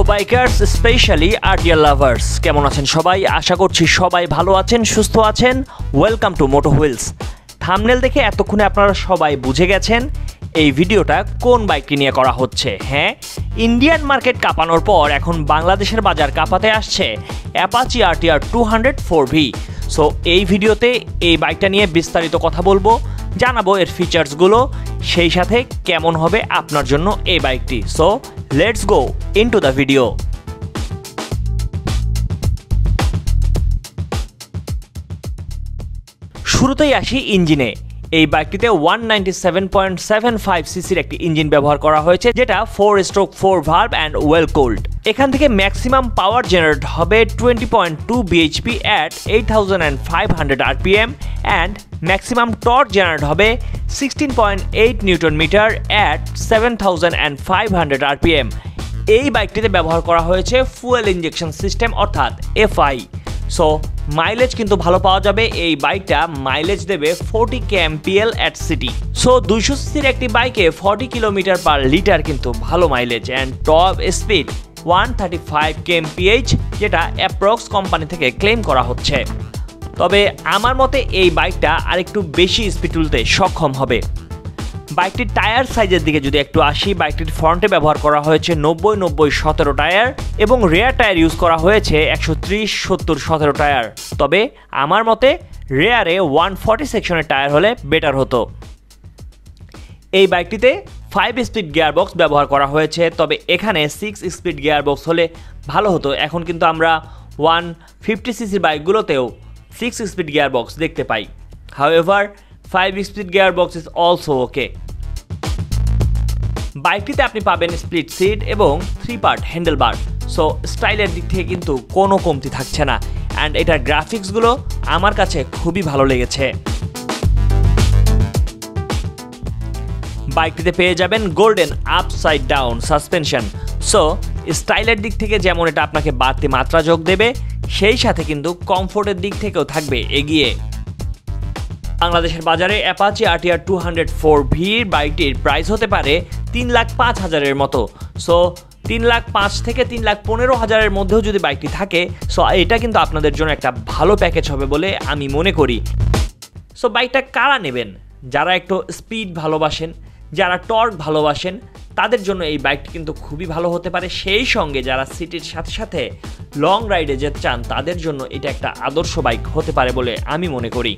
Bikers specially RTR lovers কেমন আছেন সবাই? আশা করছি সবাই ভালো আছেন, সুস্থ আছেন। Welcome to moto wheels. Thumbnail দেখে এতক্ষণে আপনারা সবাই বুঝে গেছেন এই ভিডিওটা কোন বাইকটি নিয়ে করা হচ্ছে। হ্যাঁ, ইন্ডিয়ান মার্কেট কাঁপানোর পর এখন বাংলাদেশের বাজার কাঁপাতে আসছে অ্যাপাচি আরটিআর 204V। সো এই ভিডিওতে এই বাইকটা নিয়ে বিস্তারিত কথা বলবো, জানাবো এর ফিচার্সগুলো, সেই সাথে কেমন হবে আপনার জন্য এই বাইকটি। So let's go into the video. শুরুতেই আসি ইঞ্জিনে। এই বাইকটিতে 197.75 সিসির একটি ইঞ্জিন ব্যবহার করা হয়েছে, যেটা 4/4 ভালভ অ্যান্ড ওয়েল কোল্ড। এখান থেকে ম্যাক্সিমাম পাওয়ার জেনারেট হবে 20.2 bhp at 8500 rpm and maximum torque generate হবে 16.8 নিউটন মিটার at 7500 rpm। এই বাইকটিতে ব্যবহার করা হয়েছে ফুয়েল ইনজেকশন সিস্টেম অর্থাৎ FI। সো মাইলেজ কিন্তু ভালো পাওয়া যাবে। এই বাইকটা মাইলেজ দেবে 40 kmpl অ্যাট সিটি। সো 200 সিসির একটি বাইকে 40 কিলোমিটার পার লিটার কিন্তু ভালো mileage and top speed 135 kmph, যেটা অ্যাপ্রক্স কোম্পানি থেকে ক্লেম করা হচ্ছে। তবে আমার মতে এই বাইকটা আরেকটু বেশি স্পিড তুলতে সক্ষম হবে। বাইকটির টায়ার সাইজের দিকে যদি একটু আসি, বাইকটির ফ্রন্টে ব্যবহার করা হয়েছে 90-90-17 টায়ার এবং রেয়ার টায়ার ইউজ করা হয়েছে 130-70-17 টায়ার। তবে আমার মতে রেয়ারে 140 সেকশনের টায়ার হলে বেটার হতো। এই বাইকটিতে 5 স্পিড গিয়ারবক্স ব্যবহার করা হয়েছে, তবে এখানে 6 স্পিড গিয়ারবক্স হলে ভালো হতো। এখন কিন্তু আমরা 150 সিসির বাইকগুলোতেও 6 স্পিড গিয়ারবক্স দেখতে পাই। However 5 speed gearbox is also okay. বাইকটিতে আপনি পাবেন স্প্লিট সিট এবং 3 পার্ট হ্যান্ডেল বার। সো স্টাইলের দিক থেকে কিন্তু কোনো কমতি থাকছে না অ্যান্ড এটার গ্রাফিক্সগুলো আমার কাছে খুবই ভালো লেগেছে। বাইকটিতে পেয়ে যাবেন golden upside down suspension. So স্টাইলের দিক থেকে যেমন এটা আপনাকে বাড়তি মাত্রা যোগ দেবে, সেই সাথে কিন্তু কমফোর্টের দিক থেকেও থাকবে এগিয়ে। বাংলাদেশের বাজারে অ্যাপাচি আরটিআর 204V বাইকটির প্রাইস হতে পারে 3,05,000-এর মতো। সো 3,05,000 থেকে 3,15,000-এর মধ্যেও যদি বাইকটি থাকে, সো এটা কিন্তু আপনাদের জন্য একটা ভালো প্যাকেজ হবে বলে আমি মনে করি। সো বাইকটা কারা নেবেন? যারা একটু স্পিড ভালোবাসেন, যারা টর্ক ভালোবাসেন, তাদের জন্য এই বাইকটি কিন্তু খুবই ভালো হতে পারে। সেই সঙ্গে যারা সিটির সাথে সাথে লং রাইডে যেতে চান, তাদের জন্য এটা একটা আদর্শ বাইক হতে পারে বলে আমি মনে করি।